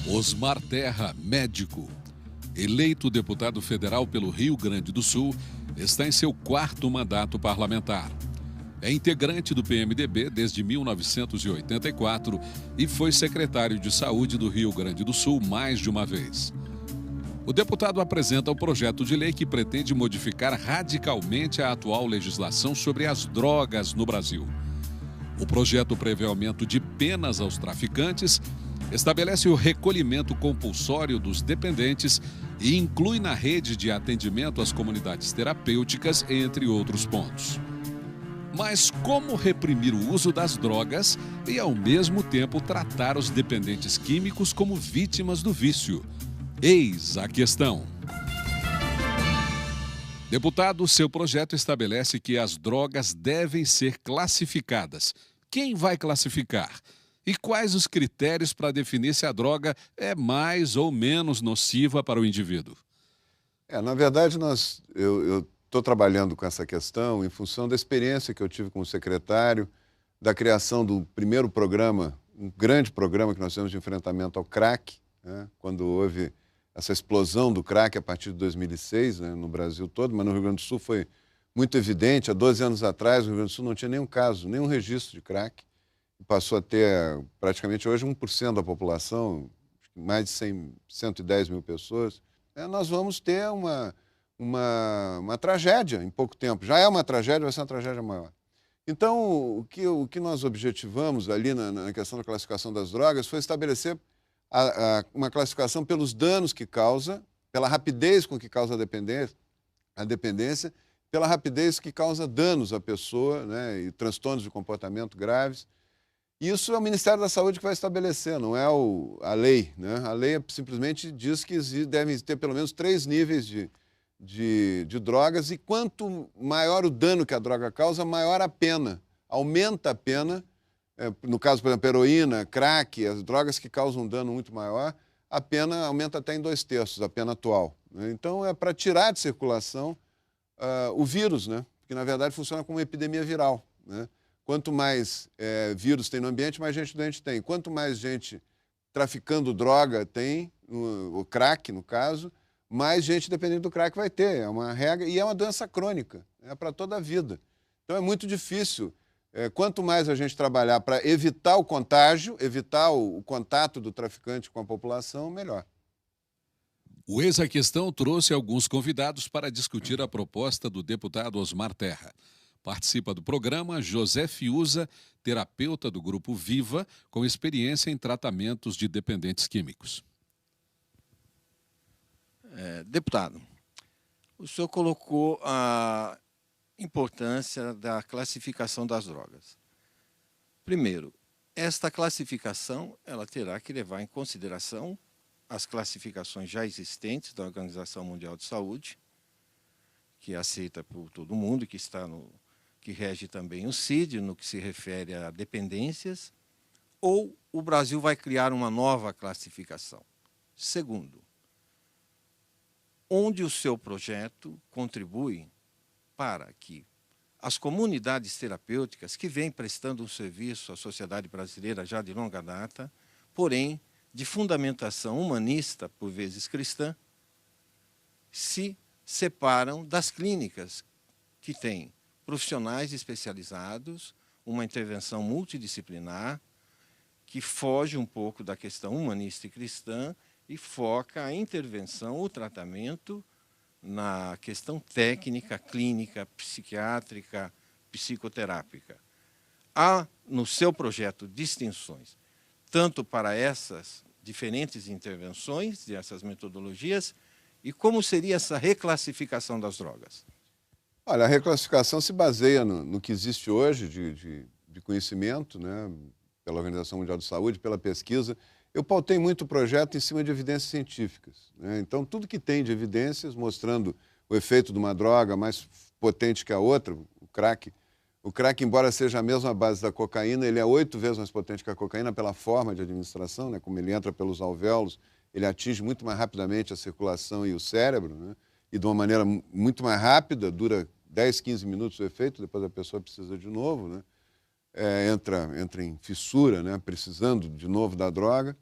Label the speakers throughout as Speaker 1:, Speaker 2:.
Speaker 1: Osmar Terra, médico, eleito deputado federal pelo Rio Grande do Sul, está em seu quarto mandato parlamentar. É integrante do PMDB desde 1984 e foi secretário de Saúde do Rio Grande do Sul mais de uma vez. O deputado apresenta o projeto de lei que pretende modificar radicalmente a atual legislação sobre as drogas no Brasil. O projeto prevê aumento de penas aos traficantes, estabelece o recolhimento compulsório dos dependentes e inclui na rede de atendimento às comunidades terapêuticas, entre outros pontos. Mas como reprimir o uso das drogas e, ao mesmo tempo, tratar os dependentes químicos como vítimas do vício? Eis a questão. Deputado, seu projeto estabelece que as drogas devem ser classificadas. Quem vai classificar? E quais os critérios para definir se a droga é mais ou menos nociva para o indivíduo?
Speaker 2: Na verdade, eu estou trabalhando com essa questão em função da experiência que eu tive como secretário, da criação do primeiro programa, um grande programa que nós temos de enfrentamento ao crack, né, quando houve essa explosão do crack a partir de 2006, né, no Brasil todo, mas no Rio Grande do Sul foi muito evidente. Há 12 anos atrás, no Rio Grande do Sul não tinha nenhum caso, nenhum registro de crack. Passou a ter praticamente hoje 1% da população, mais de 110 mil pessoas. Nós vamos ter uma tragédia em pouco tempo. Já é uma tragédia, vai ser uma tragédia maior. Então, o que nós objetivamos ali na questão da classificação das drogas foi estabelecer uma classificação pelos danos que causa, pela rapidez com que causa a dependência, pela rapidez que causa danos à pessoa, né, e transtornos de comportamento graves. Isso é o Ministério da Saúde que vai estabelecer, não é a lei, né? A lei simplesmente diz que devem ter pelo menos 3 níveis de drogas, e quanto maior o dano que a droga causa, maior a pena. Aumenta a pena. No caso, por exemplo, heroína, crack, as drogas que causam um dano muito maior, a pena aumenta até em 2/3, a pena atual, né? Então, é para tirar de circulação o vírus, né? Que, na verdade, funciona como uma epidemia viral, né? Quanto mais vírus tem no ambiente, mais gente doente tem. Quanto mais gente traficando droga tem, o crack, no caso, mais gente dependente do crack vai ter. É uma regra, e é uma doença crônica, é para toda a vida. Então, é muito difícil. Quanto mais a gente trabalhar para evitar o contágio, evitar o contato do traficante com a população, melhor.
Speaker 1: O Eis a Questão trouxe alguns convidados para discutir a proposta do deputado Osmar Terra. Participa do programa José Fiuza, terapeuta do Grupo Viva, com experiência em tratamentos de dependentes químicos.
Speaker 3: Deputado, o senhor colocou a importância da classificação das drogas. Primeiro, esta classificação ela terá que levar em consideração as classificações já existentes da Organização Mundial de Saúde, que é aceita por todo mundo e que rege também o CID, no que se refere a dependências, ou o Brasil vai criar uma nova classificação? Segundo, onde o seu projeto contribui para que as comunidades terapêuticas que vêm prestando um serviço à sociedade brasileira já de longa data, porém de fundamentação humanista, por vezes cristã, se separam das clínicas que têm profissionais especializados, uma intervenção multidisciplinar, que foge um pouco da questão humanista e cristã e foca a intervenção, o tratamento, na questão técnica, clínica, psiquiátrica, psicoterápica. Há, no seu projeto, distinções, tanto para essas diferentes intervenções, dessas metodologias, e como seria essa reclassificação das drogas?
Speaker 2: Olha, a reclassificação se baseia no que existe hoje de conhecimento, né, pela Organização Mundial de Saúde, pela pesquisa. Eu pautei muito o projeto em cima de evidências científicas, né? Então, tudo que tem de evidências mostrando o efeito de uma droga mais potente que a outra, o crack, embora seja a mesma base da cocaína, ele é 8 vezes mais potente que a cocaína pela forma de administração, né? Como ele entra pelos alvéolos, ele atinge muito mais rapidamente a circulação e o cérebro, né? E de uma maneira muito mais rápida, dura 10, 15 minutos o efeito, depois a pessoa precisa de novo, né? Entra em fissura, né? Precisando de novo da droga.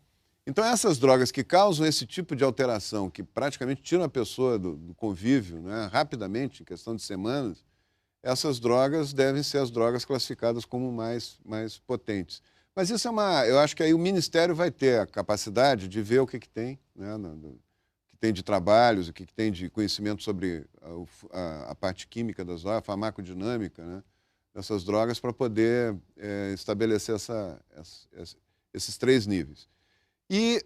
Speaker 2: Então, essas drogas que causam esse tipo de alteração, que praticamente tiram a pessoa do convívio, né, rapidamente, em questão de semanas, essas drogas devem ser as drogas classificadas como mais potentes. Mas isso eu acho que aí o Ministério vai ter a capacidade de ver o que tem, né, o que tem de trabalhos, o que tem de conhecimento sobre a parte química das drogas, a farmacodinâmica, né, dessas drogas, para poder estabelecer esses 3 níveis. E,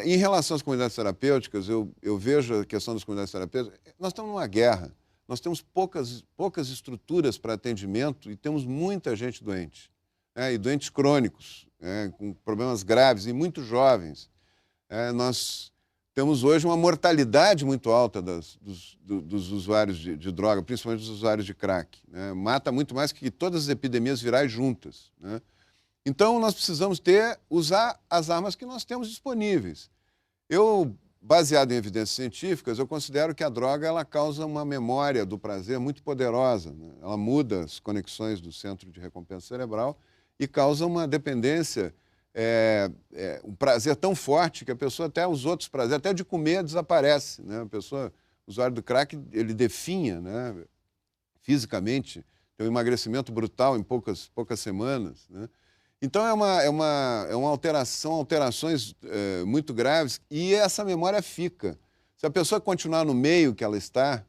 Speaker 2: em relação às comunidades terapêuticas, eu vejo a questão das comunidades terapêuticas, nós estamos numa guerra, nós temos poucas estruturas para atendimento e temos muita gente doente, e doentes crônicos, com problemas graves e muito jovens. Nós temos hoje uma mortalidade muito alta dos usuários de droga, principalmente dos usuários de crack, né? Mata muito mais que todas as epidemias virais juntas, né? Então, nós precisamos usar as armas que nós temos disponíveis. Baseado em evidências científicas, eu considero que a droga ela causa uma memória do prazer muito poderosa, né? Ela muda as conexões do centro de recompensa cerebral e causa uma dependência, um prazer tão forte que a pessoa até os outros prazeres, até de comer, desaparece, né? A pessoa, o usuário do crack, ele definha, né, fisicamente, tem um emagrecimento brutal em poucas semanas, né? Então, alterações muito graves e essa memória fica. Se a pessoa continuar no meio que ela está,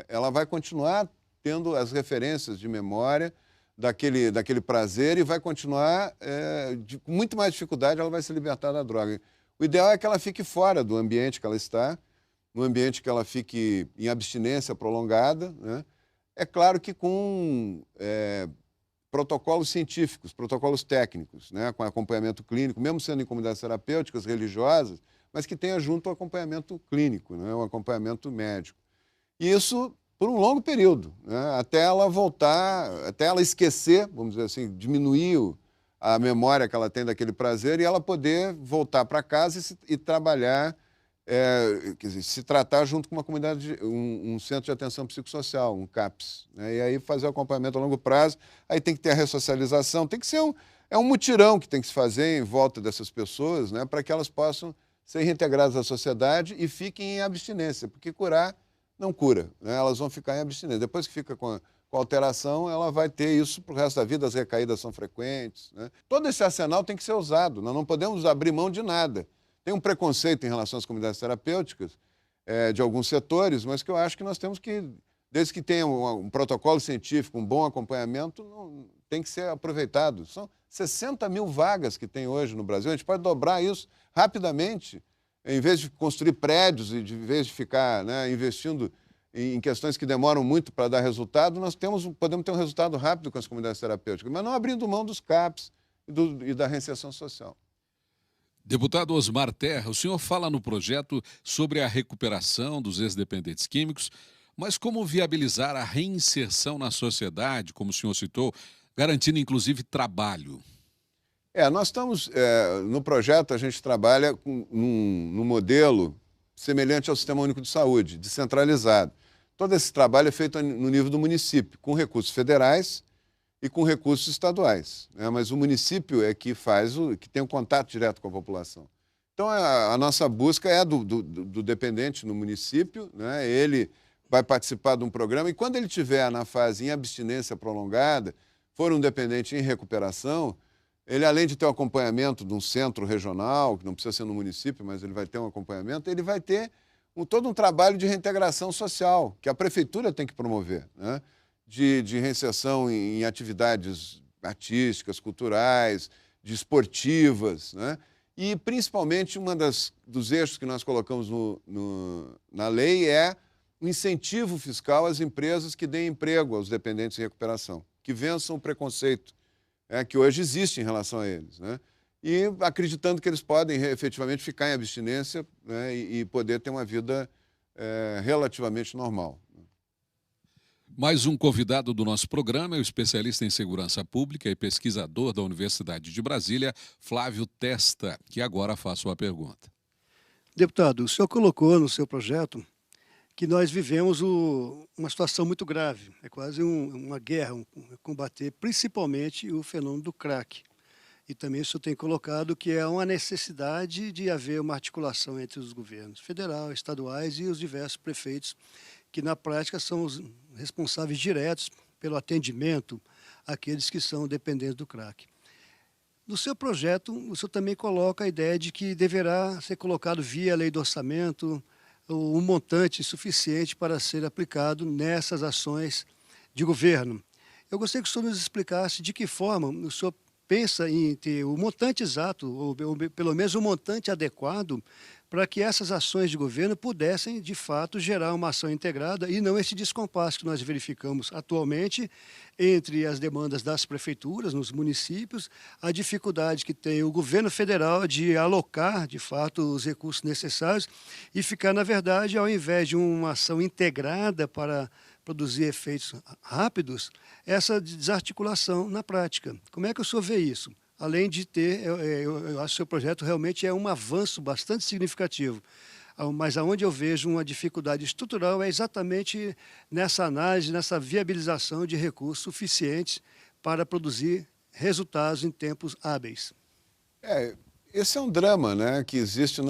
Speaker 2: ela vai continuar tendo as referências de memória daquele prazer e vai continuar, com muito mais dificuldade, ela vai se libertar da droga. O ideal é que ela fique fora do ambiente que ela está, no ambiente que ela fique em abstinência prolongada, né? É claro que com protocolos científicos, protocolos técnicos, né, com acompanhamento clínico, mesmo sendo em comunidades terapêuticas, religiosas, mas que tenha junto o acompanhamento clínico, né, o acompanhamento médico. E isso por um longo período, né, até ela voltar, até ela esquecer, vamos dizer assim, diminuir a memória que ela tem daquele prazer e ela poder voltar para casa e trabalhar, quer dizer, se tratar junto com uma comunidade, um centro de atenção psicossocial, um CAPS, né? E aí fazer o acompanhamento a longo prazo, aí tem que ter a ressocialização, tem que ser um mutirão que tem que se fazer em volta dessas pessoas, né, para que elas possam ser reintegradas à sociedade e fiquem em abstinência, porque curar não cura, né? Elas vão ficar em abstinência. Depois que fica com alteração, ela vai ter isso para o resto da vida, as recaídas são frequentes, né? Todo esse arsenal tem que ser usado, nós não podemos abrir mão de nada. Tem um preconceito em relação às comunidades terapêuticas, de alguns setores, mas que eu acho que nós temos que, desde que tenha um protocolo científico, um bom acompanhamento, tem que ser aproveitado. São 60 mil vagas que tem hoje no Brasil, a gente pode dobrar isso rapidamente, em vez de construir prédios e em vez de ficar, né, investindo em questões que demoram muito para dar resultado, nós podemos ter um resultado rápido com as comunidades terapêuticas, mas não abrindo mão dos CAPs e da reinserção social.
Speaker 1: Deputado Osmar Terra, o senhor fala no projeto sobre a recuperação dos ex-dependentes químicos, mas como viabilizar a reinserção na sociedade, como o senhor citou, garantindo inclusive trabalho?
Speaker 2: Nós estamos, no projeto, a gente trabalha num modelo semelhante ao Sistema Único de Saúde, descentralizado. Todo esse trabalho é feito no nível do município, com recursos federais e com recursos estaduais, né? Mas o município é que que tem um contato direto com a população. Então, a nossa busca é do dependente no município, né? Ele vai participar de um programa e quando ele estiver na fase em abstinência prolongada, for um dependente em recuperação, ele, além de ter um acompanhamento de um centro regional, que não precisa ser no município, mas ele vai ter um acompanhamento, ele vai ter todo um trabalho de reintegração social, que a prefeitura tem que promover, né? De reinserção em atividades artísticas, culturais, de esportivas, né? E, principalmente, dos eixos que nós colocamos na lei é o incentivo fiscal às empresas que deem emprego aos dependentes em recuperação, que vençam o preconceito que hoje existe em relação a eles, né? E acreditando que eles podem efetivamente ficar em abstinência, né, e poder ter uma vida relativamente normal.
Speaker 1: Mais um convidado do nosso programa é o especialista em segurança pública e pesquisador da Universidade de Brasília, Flávio Testa, que agora faz sua pergunta.
Speaker 4: Deputado, o senhor colocou no seu projeto que nós vivemos uma situação muito grave, é quase uma guerra, combater principalmente o fenômeno do crack. E também o senhor tem colocado que é uma necessidade de haver uma articulação entre os governos federal, estaduais e os diversos prefeitos, que na prática são os responsáveis diretos pelo atendimento àqueles que são dependentes do crack. No seu projeto, o senhor também coloca a ideia de que deverá ser colocado via lei do orçamento um montante suficiente para ser aplicado nessas ações de governo. Eu gostaria que o senhor nos explicasse de que forma o senhor pensa em ter o montante exato, ou pelo menos o montante adequado, para que essas ações de governo pudessem, de fato, gerar uma ação integrada e não esse descompasso que nós verificamos atualmente entre as demandas das prefeituras, nos municípios, a dificuldade que tem o governo federal de alocar, de fato, os recursos necessários e ficar, na verdade, ao invés de uma ação integrada para produzir efeitos rápidos, essa desarticulação na prática. Como é que o senhor vê isso? Além de ter, eu acho que o seu projeto realmente é um avanço bastante significativo, mas aonde eu vejo uma dificuldade estrutural é exatamente nessa análise, nessa viabilização de recursos suficientes para produzir resultados em tempos hábeis.
Speaker 2: Esse é um drama, né, que existe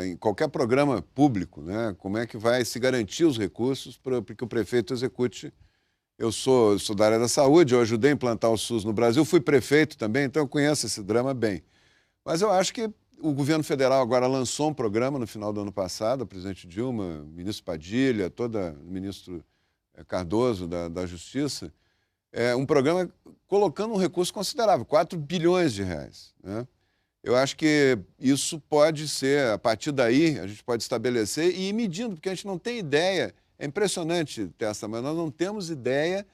Speaker 2: em qualquer programa público, né? Como é que vai se garantir os recursos para que o prefeito execute. Eu sou da área da saúde, eu ajudei a implantar o SUS no Brasil, fui prefeito também, então eu conheço esse drama bem. Mas eu acho que o governo federal agora lançou um programa no final do ano passado, a presidente Dilma, o ministro Padilha, o ministro Cardoso da Justiça, um programa colocando um recurso considerável, 4 bilhões de reais, né? Eu acho que isso pode ser, a partir daí, a gente pode estabelecer e ir medindo, porque a gente não tem ideia. É impressionante, Tessa, mas nós não temos ideia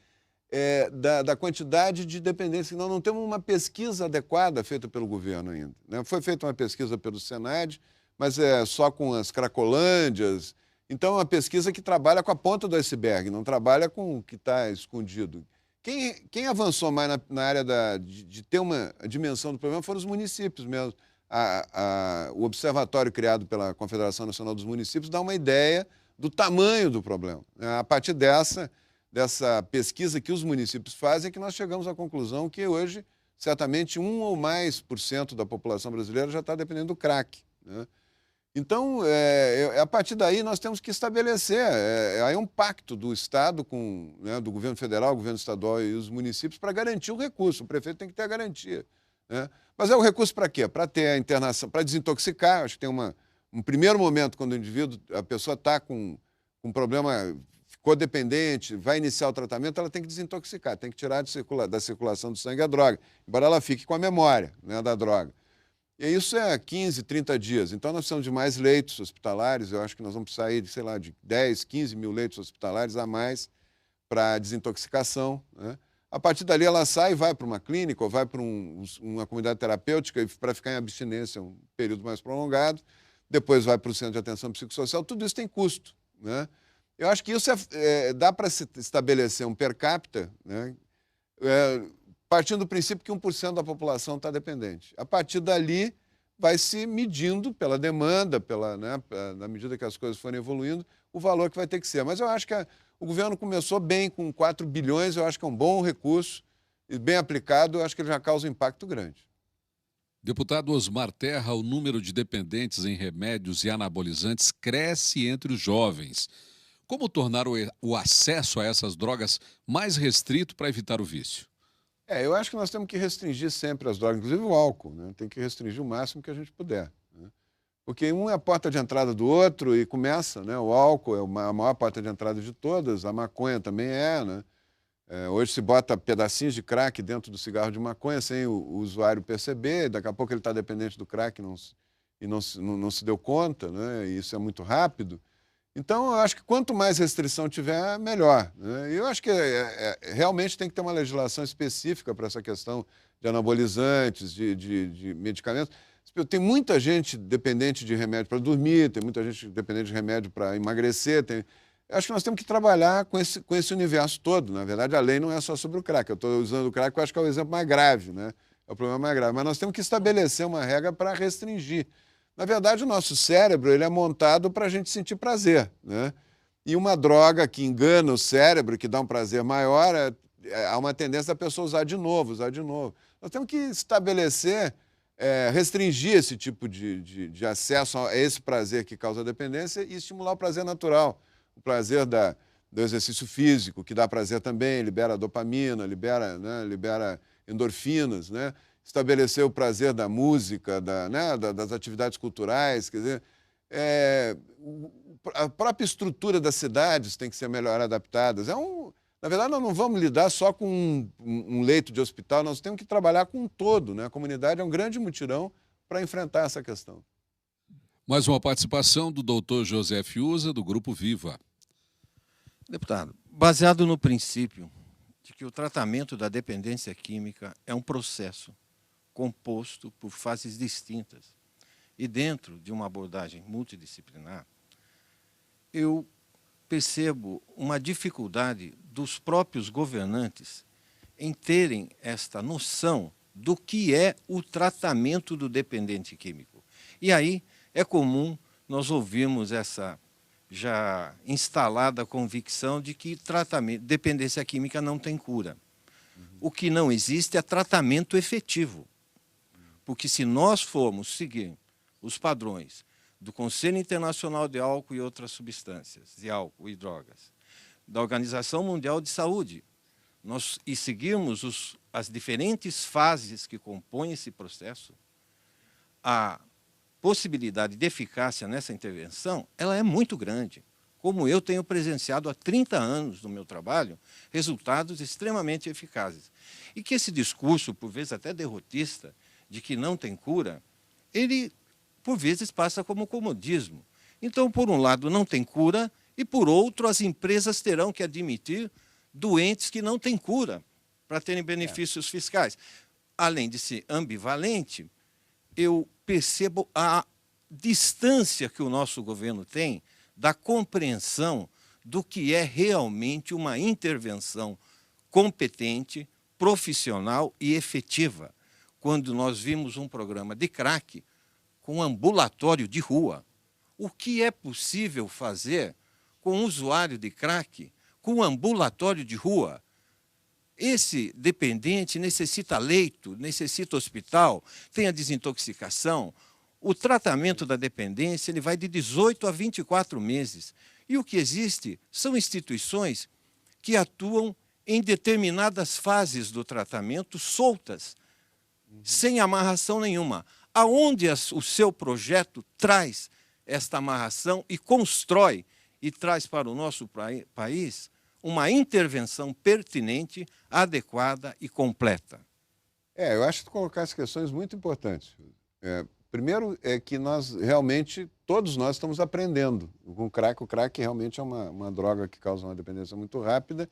Speaker 2: da quantidade de dependência. Nós não temos uma pesquisa adequada feita pelo governo ainda, né? Foi feita uma pesquisa pelo Senad, mas é só com as cracolândias. Então, é uma pesquisa que trabalha com a ponta do iceberg, não trabalha com o que está escondido. Quem avançou mais na área de ter uma dimensão do problema foram os municípios mesmo. O observatório criado pela Confederação Nacional dos Municípios dá uma ideia do tamanho do problema. A partir dessa pesquisa que os municípios fazem, é que nós chegamos à conclusão que hoje, certamente, 1 ou mais por cento da população brasileira já está dependendo do crack, né? Então, a partir daí, nós temos que estabelecer aí um pacto do Estado com, né, do governo federal, o governo estadual e os municípios para garantir o recurso. O prefeito tem que ter a garantia, né? Mas é o recurso para quê? Para ter a internação, para desintoxicar. Acho que tem um primeiro momento, quando a pessoa está com um problema, ficou dependente, vai iniciar o tratamento, ela tem que desintoxicar, tem que tirar da circulação do sangue a droga, embora ela fique com a memória, né, da droga. E isso é 15, 30 dias. Então, nós precisamos de mais leitos hospitalares. Eu acho que nós vamos sair de, sei lá, de 10, 15 mil leitos hospitalares a mais para desintoxicação, né? A partir dali, ela sai e vai para uma clínica ou vai para uma comunidade terapêutica para ficar em abstinência um período mais prolongado. Depois vai para o centro de atenção psicossocial. Tudo isso tem custo, né? Eu acho que isso dá para se estabelecer um per capita, né? Partindo do princípio que 1% da população está dependente. A partir dali, vai se medindo pela demanda, na medida que as coisas forem evoluindo, o valor que vai ter que ser. Mas eu acho que o governo começou bem com 4 bilhões, eu acho que é um bom recurso, e bem aplicado, eu acho que ele já causa um impacto grande.
Speaker 1: Deputado Osmar Terra, o número de dependentes em remédios e anabolizantes cresce entre os jovens. Como tornar o acesso a essas drogas mais restrito para evitar o vício?
Speaker 2: Eu acho que nós temos que restringir sempre as drogas, inclusive o álcool, né? Tem que restringir o máximo que a gente puder, né? Porque um é a porta de entrada do outro e começa, né? O álcool é a maior porta de entrada de todas, a maconha também né? Hoje se bota pedacinhos de crack dentro do cigarro de maconha sem o usuário perceber, daqui a pouco ele está dependente do crack e não se deu conta, né? E isso é muito rápido. Então, eu acho que quanto mais restrição tiver, melhor, né? Eu acho que realmente tem que ter uma legislação específica para essa questão de anabolizantes, de medicamentos. Tem muita gente dependente de remédio para dormir, tem muita gente dependente de remédio para emagrecer. Eu acho que nós temos que trabalhar com esse universo todo. Na verdade, a lei não é só sobre o crack. Eu estou usando o crack porque eu acho que é o exemplo mais grave, né? É o problema mais grave. Mas nós temos que estabelecer uma regra para restringir. Na verdade, o nosso cérebro ele é montado para a gente sentir prazer, né? E uma droga que engana o cérebro, que dá um prazer maior, há uma tendência da pessoa usar de novo, usar de novo. Nós temos que estabelecer, restringir esse tipo de acesso a esse prazer que causa dependência e estimular o prazer natural, o prazer do exercício físico, que dá prazer também, libera dopamina, libera endorfinas, né? Estabelecer o prazer da música, das atividades culturais, quer dizer, a própria estrutura das cidades tem que ser melhor adaptada. Na verdade, nós não vamos lidar só com um leito de hospital, nós temos que trabalhar com um todo, né? A comunidade é um grande mutirão para enfrentar essa questão.
Speaker 1: Mais uma participação do doutor José Fiuza, do Grupo Viva.
Speaker 3: Deputado, baseado no princípio de que o tratamento da dependência química é um processo composto por fases distintas e dentro de uma abordagem multidisciplinar, eu percebo uma dificuldade dos próprios governantes em terem esta noção do que é o tratamento do dependente químico. E aí é comum nós ouvirmos essa já instalada convicção de que dependência química não tem cura. O que não existe é tratamento efetivo. Porque se nós formos seguir os padrões do Conselho Internacional de Álcool e Outras Substâncias, de álcool e drogas, da Organização Mundial de Saúde, e seguirmos as diferentes fases que compõem esse processo, a possibilidade de eficácia nessa intervenção, ela é muito grande. Como eu tenho presenciado há 30 anos no meu trabalho, resultados extremamente eficazes. E que esse discurso, por vezes até derrotista, de que não tem cura, ele, por vezes, passa como comodismo. Então, por um lado, não tem cura, e, por outro, as empresas terão que admitir doentes que não têm cura para terem benefícios fiscais. Além de ser ambivalente, eu percebo a distância que o nosso governo tem da compreensão do que é realmente uma intervenção competente, profissional e efetiva. Quando nós vimos um programa de crack com ambulatório de rua. O que é possível fazer com um usuário de crack com ambulatório de rua? Esse dependente necessita leito, necessita hospital, tem a desintoxicação. O tratamento da dependência ele vai de 18 a 24 meses. E o que existe são instituições que atuam em determinadas fases do tratamento soltas, sem amarração nenhuma. Aonde o seu projeto traz esta amarração e constrói e traz para o nosso país uma intervenção pertinente, adequada e completa.
Speaker 2: Eu acho que colocar as questões muito importantes. Primeiro é que nós realmente, todos nós estamos aprendendo com o crack realmente é uma droga que causa uma dependência muito rápida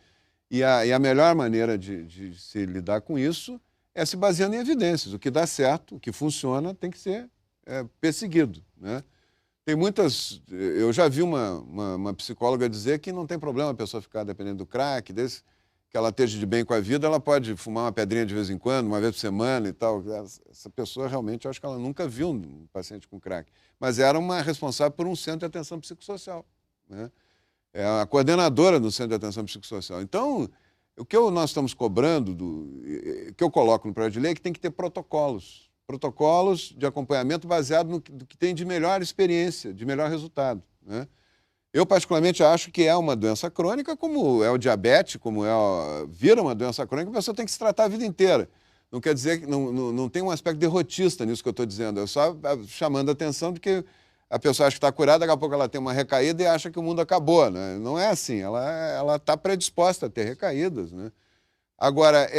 Speaker 2: e a melhor maneira de se lidar com isso é se baseando em evidências. O que dá certo, o que funciona, tem que ser perseguido, né? Tem muitas... Eu já vi uma psicóloga dizer que não tem problema a pessoa ficar dependendo do crack, desde que ela esteja de bem com a vida, ela pode fumar uma pedrinha de vez em quando, uma vez por semana e tal. Essa pessoa realmente, eu acho que ela nunca viu um paciente com crack. Mas era uma responsável por um centro de atenção psicossocial, né? É a coordenadora do centro de atenção psicossocial. Então, o que nós estamos cobrando, o que eu coloco no projeto de lei é que tem que ter protocolos de acompanhamento baseado no que tem de melhor experiência, de melhor resultado, né? Eu, particularmente, acho que é uma doença crônica, como é o diabetes, vira uma doença crônica, a pessoa tem que se tratar a vida inteira. Não quer dizer que não tem um aspecto derrotista nisso que eu estou dizendo, eu só chamando a atenção de que a pessoa acha que está curada, daqui a pouco ela tem uma recaída e acha que o mundo acabou, né? Não é assim, ela está predisposta a ter recaídas, né? Agora,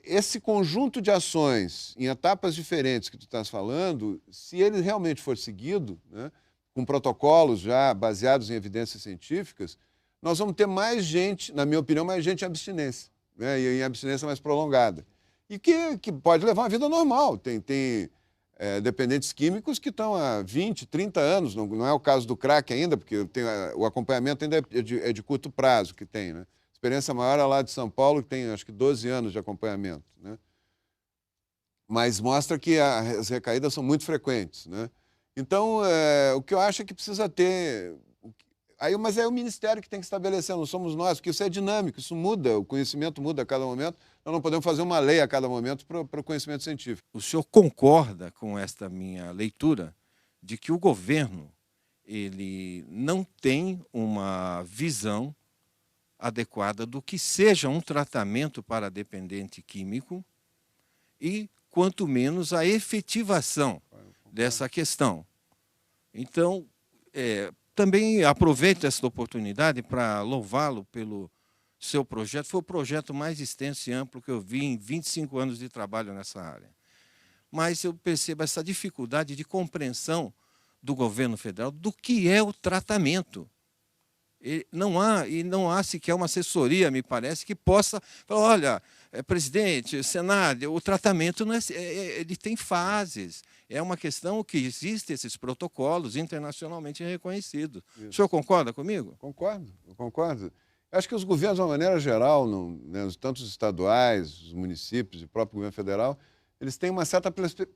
Speaker 2: esse conjunto de ações em etapas diferentes que tu estás falando, se ele realmente for seguido, né, com protocolos já baseados em evidências científicas, nós vamos ter mais gente, na minha opinião, mais gente em abstinência, né, e em abstinência mais prolongada. E que pode levar uma vida normal. Tem dependentes químicos que estão há 20, 30 anos, não é o caso do crack ainda, porque o acompanhamento ainda é de curto prazo que tem, né? A experiência maior é lá de São Paulo, que tem acho que 12 anos de acompanhamento, né? Mas mostra que as recaídas são muito frequentes, né? Então, o que eu acho é que precisa ter... Mas é o Ministério que tem que estabelecer, não somos nós, porque isso é dinâmico, isso muda, o conhecimento muda a cada momento. Nós não podemos fazer uma lei a cada momento para o conhecimento científico.
Speaker 3: O senhor concorda com esta minha leitura de que o governo ele não tem uma visão adequada do que seja um tratamento para dependente químico e, quanto menos, a efetivação dessa questão? Então, também aproveito essa oportunidade para louvá-lo pelo seu projeto. Foi o projeto mais extenso e amplo que eu vi em 25 anos de trabalho nessa área. Mas eu percebo essa dificuldade de compreensão do governo federal do que é o tratamento. Não há sequer uma assessoria, me parece, que possa falar, olha, presidente, Senado, o tratamento não ele tem fases. É uma questão que existem esses protocolos internacionalmente reconhecidos. Isso. O senhor concorda comigo?
Speaker 2: Eu concordo. Acho que os governos, de uma maneira geral, tanto os estaduais, os municípios e o próprio governo federal, eles têm uma certa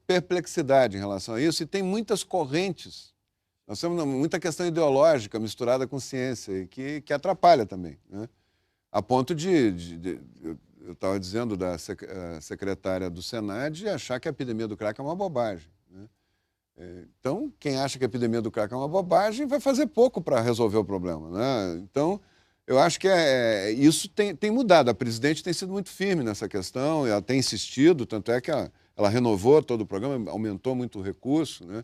Speaker 2: perplexidade em relação a isso e tem muitas correntes. Nós temos muita questão ideológica misturada com ciência, que atrapalha também, né? A ponto eu estava dizendo da secretária do Senad achar que a epidemia do crack é uma bobagem, né? Então, quem acha que a epidemia do crack é uma bobagem vai fazer pouco para resolver o problema, né? Então, eu acho que isso tem mudado. A presidente tem sido muito firme nessa questão, ela tem insistido, tanto é que ela renovou todo o programa, aumentou muito o recurso, né?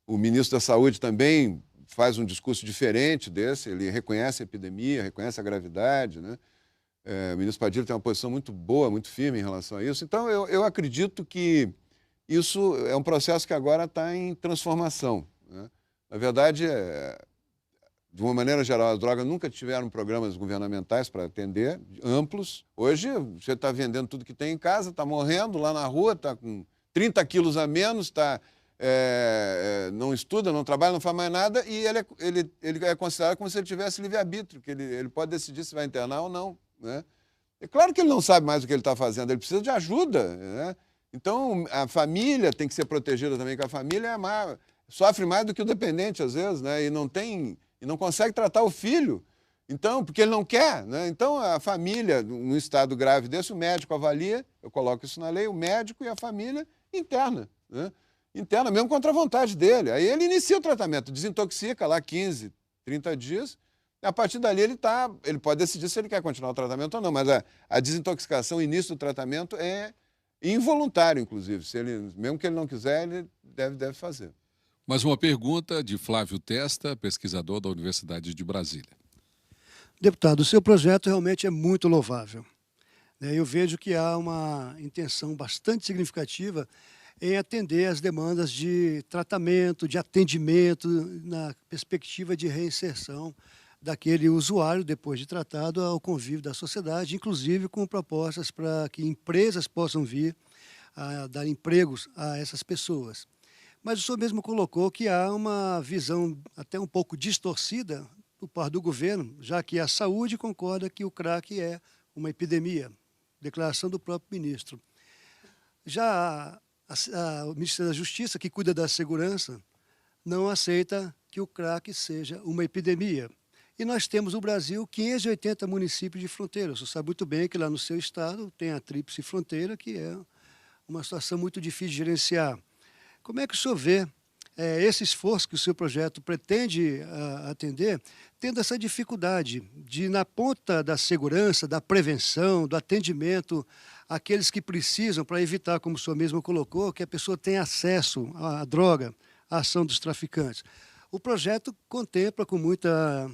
Speaker 2: O ministro da Saúde também faz um discurso diferente desse, ele reconhece a epidemia, reconhece a gravidade, né? O ministro Padilha tem uma posição muito boa, muito firme em relação a isso. Então, eu acredito que isso é um processo que agora está em transformação, né? Na verdade, de uma maneira geral, as drogas nunca tiveram programas governamentais para atender, amplos. Hoje, você está vendendo tudo que tem em casa, está morrendo lá na rua, está com 30 quilos a menos, não estuda, não trabalha, não faz mais nada, e ele é considerado como se ele tivesse livre-arbítrio, que ele pode decidir se vai internar ou não, né? É claro que ele não sabe mais o que ele está fazendo, ele precisa de ajuda, né? Então, a família tem que ser protegida também, porque a família sofre mais do que o dependente, às vezes, né? E não consegue tratar o filho, então, porque ele não quer, né? Então, a família, num estado grave desse, o médico avalia, eu coloco isso na lei, o médico e a família interna, né? Interna, mesmo contra a vontade dele. Aí ele inicia o tratamento, desintoxica lá 15, 30 dias, e a partir dali ele pode decidir se ele quer continuar o tratamento ou não, mas a desintoxicação, o início do tratamento é involuntário, inclusive. Mesmo que ele não quiser, ele deve fazer.
Speaker 1: Mais uma pergunta de Flávio Testa, pesquisador da Universidade de Brasília.
Speaker 4: Deputado, o seu projeto realmente é muito louvável. Eu vejo que há uma intenção bastante significativa em atender às demandas de tratamento, de atendimento, na perspectiva de reinserção daquele usuário, depois de tratado, ao convívio da sociedade, inclusive com propostas para que empresas possam vir a dar empregos a essas pessoas. Mas o senhor mesmo colocou que há uma visão até um pouco distorcida por parte do governo, já que a saúde concorda que o crack é uma epidemia, declaração do próprio ministro. Já o Ministério da Justiça, que cuida da segurança, não aceita que o crack seja uma epidemia. E nós temos no Brasil 580 municípios de fronteira. Você sabe muito bem que lá no seu estado tem a tríplice fronteira, que é uma situação muito difícil de gerenciar. Como é que o senhor vê esse esforço que o seu projeto pretende atender, tendo essa dificuldade de, na ponta da segurança, da prevenção, do atendimento àqueles que precisam, para evitar, como o senhor mesmo colocou, que a pessoa tenha acesso à droga, à ação dos traficantes? O projeto contempla com muita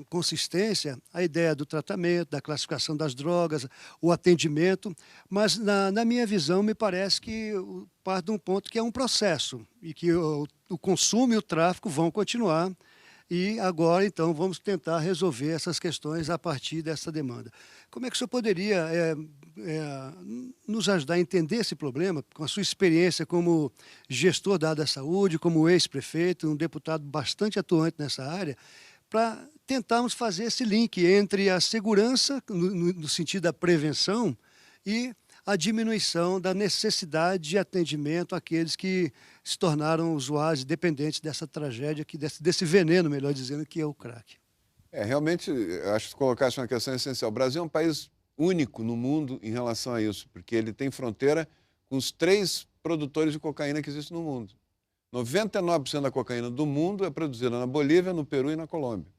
Speaker 4: consistência a ideia do tratamento, da classificação das drogas, o atendimento, mas na minha visão me parece que parte de um ponto que é um processo e que o consumo e o tráfico vão continuar e agora então vamos tentar resolver essas questões a partir dessa demanda. Como é que o senhor poderia nos ajudar a entender esse problema, com a sua experiência como gestor da área da saúde, como ex-prefeito, um deputado bastante atuante nessa área, para tentarmos fazer esse link entre a segurança, no sentido da prevenção, e a diminuição da necessidade de atendimento àqueles que se tornaram usuários dependentes dessa tragédia, desse veneno, melhor dizendo, que é o crack.
Speaker 2: Realmente, eu acho que colocasse uma questão essencial. O Brasil é um país único no mundo em relação a isso, porque ele tem fronteira com os 3 produtores de cocaína que existem no mundo. 99% da cocaína do mundo é produzida na Bolívia, no Peru e na Colômbia.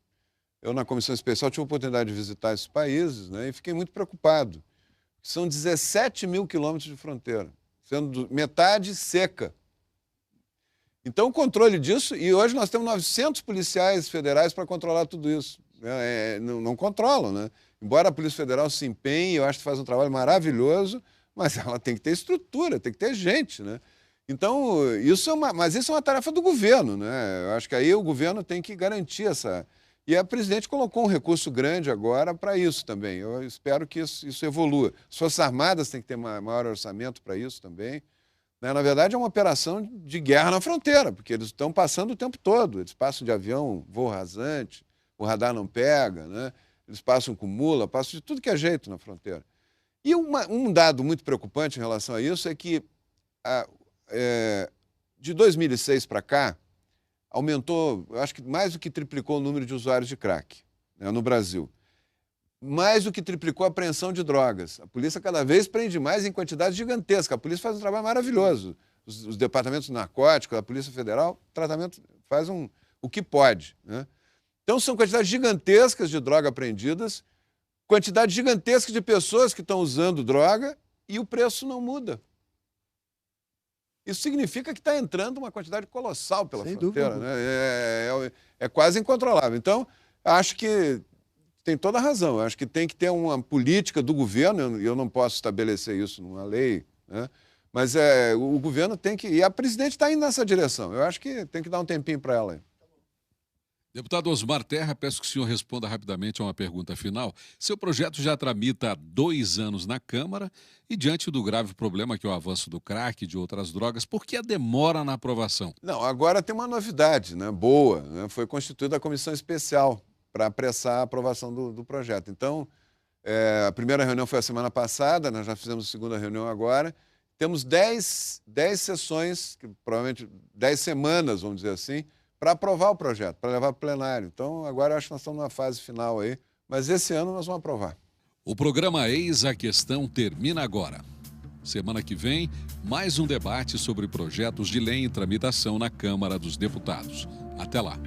Speaker 2: Eu, na comissão especial, tive a oportunidade de visitar esses países, né, e fiquei muito preocupado. São 17 mil quilômetros de fronteira, sendo metade seca. Então, o controle disso, e hoje nós temos 900 policiais federais para controlar tudo isso. Não controlam, né? Embora a Polícia Federal se empenhe, eu acho que faz um trabalho maravilhoso, mas ela tem que ter estrutura, tem que ter gente, né? Então, mas isso é uma tarefa do governo, né? Eu acho que aí o governo tem que garantir essa... E a presidente colocou um recurso grande agora para isso também. Eu espero que isso evolua. As Forças Armadas têm que ter maior orçamento para isso também. Na verdade, é uma operação de guerra na fronteira, porque eles estão passando o tempo todo. Eles passam de avião, voo rasante, o radar não pega, né? Eles passam com mula, passam de tudo que é jeito na fronteira. E um dado muito preocupante em relação a isso é que, de 2006 para cá, aumentou, eu acho que mais do que triplicou o número de usuários de crack, né, no Brasil. Mais do que triplicou a apreensão de drogas. A polícia cada vez prende mais em quantidade gigantesca. A polícia faz um trabalho maravilhoso. Os departamentos de narcóticos, a Polícia Federal, tratamento faz o que pode, né? Então são quantidades gigantescas de droga apreendidas, quantidade gigantesca de pessoas que estão usando droga e o preço não muda. Isso significa que está entrando uma quantidade colossal pela fronteira, né? É quase incontrolável. Então, acho que tem toda a razão. Acho que tem que ter uma política do governo, eu não posso estabelecer isso numa lei, né? Mas o governo tem que... E a presidente está indo nessa direção. Eu acho que tem que dar um tempinho para ela aí.
Speaker 1: Deputado Osmar Terra, peço que o senhor responda rapidamente a uma pergunta final. Seu projeto já tramita há 2 anos na Câmara e, diante do grave problema que é o avanço do crack e de outras drogas, por que a demora na aprovação?
Speaker 2: Não, agora tem uma novidade, né, boa, né? Foi constituída a comissão especial para apressar a aprovação do projeto. Então, a primeira reunião foi a semana passada, nós já fizemos a segunda reunião agora. Temos 10 sessões, provavelmente 10 semanas, vamos dizer assim, para aprovar o projeto, para levar para o plenário. Então, agora eu acho que nós estamos numa fase final aí, mas esse ano nós vamos aprovar.
Speaker 1: O programa Eis a Questão termina agora. Semana que vem, mais um debate sobre projetos de lei em tramitação na Câmara dos Deputados. Até lá.